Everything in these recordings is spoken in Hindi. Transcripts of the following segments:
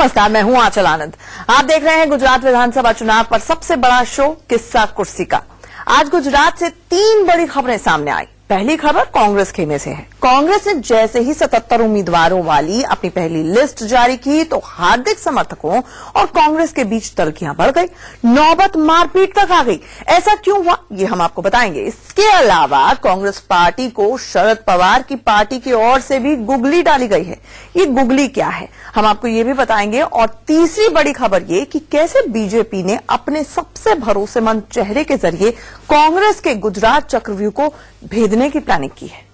नमस्कार, मैं हूं आंचल आनंद। आप देख रहे हैं गुजरात विधानसभा चुनाव पर सबसे बड़ा शो किस्सा कुर्सी का। आज गुजरात से 3 बड़ी खबरें सामने आई। पहली खबर कांग्रेस खेमे से है। कांग्रेस ने जैसे ही 77 उम्मीदवारों वाली अपनी पहली लिस्ट जारी की तो हार्दिक समर्थकों और कांग्रेस के बीच तल्खियां बढ़ गई, नौबत मारपीट तक आ गई। ऐसा क्यों हुआ, ये हम आपको बताएंगे। इसके अलावा कांग्रेस पार्टी को शरद पवार की पार्टी की ओर से भी गुगली डाली गई है। ये गुगली क्या है, हम आपको ये भी बताएंगे। और तीसरी बड़ी खबर ये कि कैसे बीजेपी ने अपने सबसे भरोसेमंद चेहरे के जरिए कांग्रेस के गुजरात चक्रव्यूह को भेदने की प्लानिंग की है।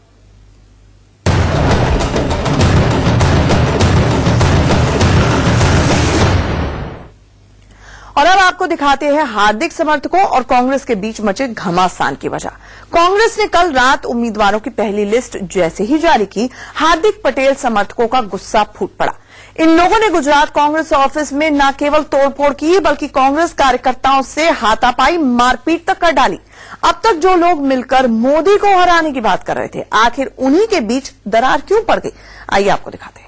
और अब आपको दिखाते हैं हार्दिक समर्थकों और कांग्रेस के बीच मचे घमासान की वजह। कांग्रेस ने कल रात उम्मीदवारों की पहली लिस्ट जैसे ही जारी की, हार्दिक पटेल समर्थकों का गुस्सा फूट पड़ा। इन लोगों ने गुजरात कांग्रेस ऑफिस में न केवल तोड़फोड़ की बल्कि कांग्रेस कार्यकर्ताओं से हाथापाई मारपीट तक कर डाली। अब तक जो लोग मिलकर मोदी को हराने की बात कर रहे थे, आखिर उन्हीं के बीच दरार क्यों पड़ गई, आइए आपको दिखाते हैं।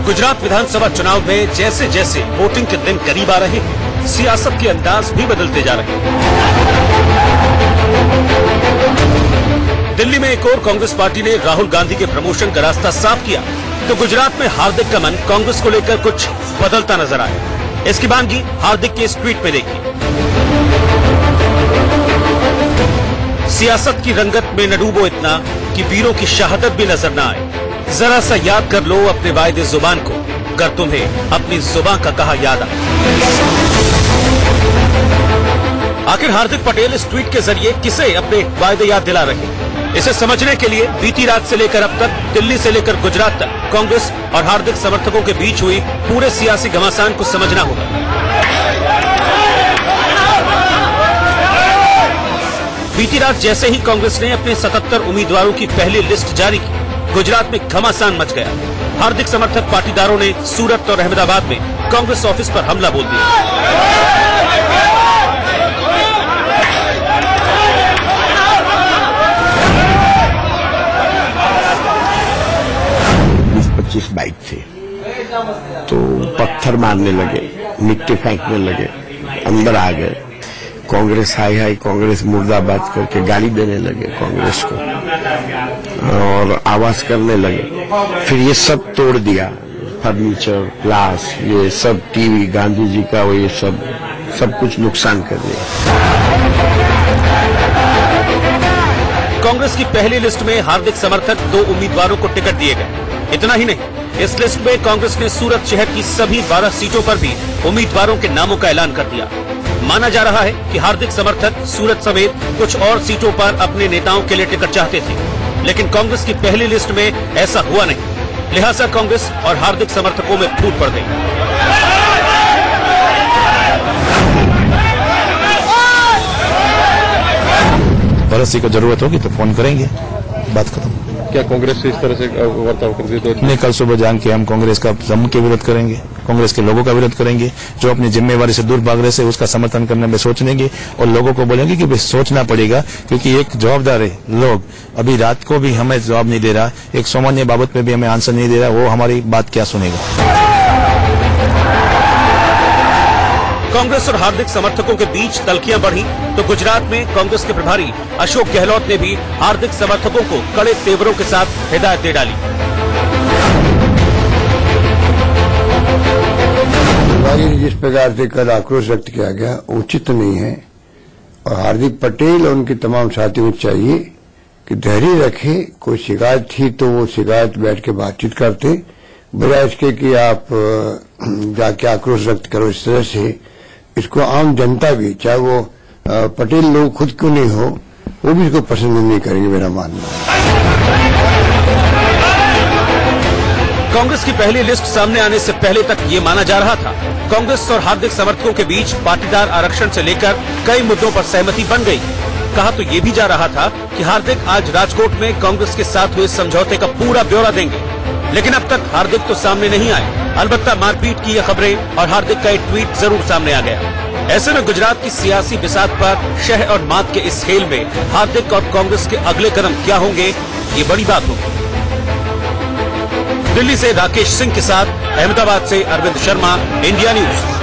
गुजरात विधानसभा चुनाव में जैसे जैसे वोटिंग के दिन करीब आ रहे हैं, सियासत के अंदाज भी बदलते जा रहे हैं। दिल्ली में एक और कांग्रेस पार्टी ने राहुल गांधी के प्रमोशन का रास्ता साफ किया तो गुजरात में हार्दिक का मन कांग्रेस को लेकर कुछ बदलता नजर आया। इसकी बानगी हार्दिक के इस ट्वीट में देखिए। सियासत की रंगत में न डूबो इतना कि वीरों की शहादत भी नजर न आए। जरा सा याद कर लो अपने वायदे जुबान को, अगर तुम्हें अपनी जुबान का कहा याद आए। आखिर हार्दिक पटेल इस ट्वीट के जरिए किसे अपने वायदे याद दिला रहे हैं? इसे समझने के लिए बीती रात से लेकर अब तक दिल्ली से लेकर गुजरात तक कांग्रेस और हार्दिक समर्थकों के बीच हुई पूरे सियासी घमासान को समझना होगा। बीती रात जैसे ही कांग्रेस ने अपने 77 उम्मीदवारों की पहली लिस्ट जारी की, गुजरात में घमासान मच गया। हार्दिक समर्थक पाटीदारों ने सूरत और अहमदाबाद में कांग्रेस ऑफिस पर हमला बोल दिया। 25 बाइक थे तो पत्थर मारने लगे, मिट्टी फेंकने लगे, अंदर आ गए। कांग्रेस हाय कांग्रेस मुर्दाबाद करके गाली देने लगे कांग्रेस को और आवाज करने लगे। फिर ये सब तोड़ दिया, फर्नीचर, ग्लास, ये सब टीवी गांधी जी का, वो ये सब कुछ नुकसान कर दिया। कांग्रेस की पहली लिस्ट में हार्दिक समर्थक 2 उम्मीदवारों को टिकट दिए गए। इतना ही नहीं, इस लिस्ट में कांग्रेस ने सूरत शहर की सभी 12 सीटों पर भी उम्मीदवारों के नामों का ऐलान कर दिया। माना जा रहा है कि हार्दिक समर्थक सूरत समेत कुछ और सीटों पर अपने नेताओं के लिए टिकट चाहते थे, लेकिन कांग्रेस की पहली लिस्ट में ऐसा हुआ नहीं। लिहाजा कांग्रेस और हार्दिक समर्थकों में फूट पड़ गई। भरोसे की जरूरत होगी तो फोन करेंगे, बात खत्म। क्या कांग्रेस से इस तरह से वर्ताव करती तो नहीं, कल सुबह जान के हम कांग्रेस का जम के विरोध करेंगे, कांग्रेस के लोगों का विरोध करेंगे। जो अपनी जिम्मेवारी से दूर भाग रहे से उसका समर्थन करने में सोचेंगे और लोगों को बोलेंगे कि भाई सोचना पड़ेगा, क्योंकि एक जवाबदार है लोग। अभी रात को भी हमें जवाब नहीं दे रहा, एक सामान्य बाबत में भी हमें आंसर नहीं दे रहा, वो हमारी बात क्या सुनेगा। कांग्रेस और हार्दिक समर्थकों के बीच तल्खियां बढ़ी तो गुजरात में कांग्रेस के प्रभारी अशोक गहलोत ने भी हार्दिक समर्थकों को कड़े तेवरों के साथ हिदायत दे डाली। जिस प्रकार से कल आक्रोश व्यक्त किया गया उचित नहीं है और हार्दिक पटेल और उनके तमाम साथियों को चाहिए कि धैर्य रखे। कोई शिकायत थी तो वो शिकायत बैठ के बातचीत करते, बजाय इसके कि आप जाके आक्रोश व्यक्त करो इस तरह से। इसको आम जनता भी, चाहे वो पटेल लोग खुद क्यों नहीं हो, वो भी इसको पसंद नहीं करेंगे, मेरा मानना है। कांग्रेस की पहली लिस्ट सामने आने से पहले तक ये माना जा रहा था कांग्रेस और हार्दिक समर्थकों के बीच पाटीदार आरक्षण से लेकर कई मुद्दों पर सहमति बन गई। कहा तो ये भी जा रहा था कि हार्दिक आज राजकोट में कांग्रेस के साथ हुए समझौते का पूरा ब्यौरा देंगे। लेकिन अब तक हार्दिक तो सामने नहीं आए। अलबत्ता मारपीट की ये खबरें और हार्दिक का एक ट्वीट जरूर सामने आ गया। ऐसे में गुजरात की सियासी बिसात पर शह और मात के इस खेल में हार्दिक और कांग्रेस के अगले कदम क्या होंगे, ये बड़ी बात होगी। दिल्ली से राकेश सिंह के साथ अहमदाबाद से अरविंद शर्मा, इंडिया न्यूज।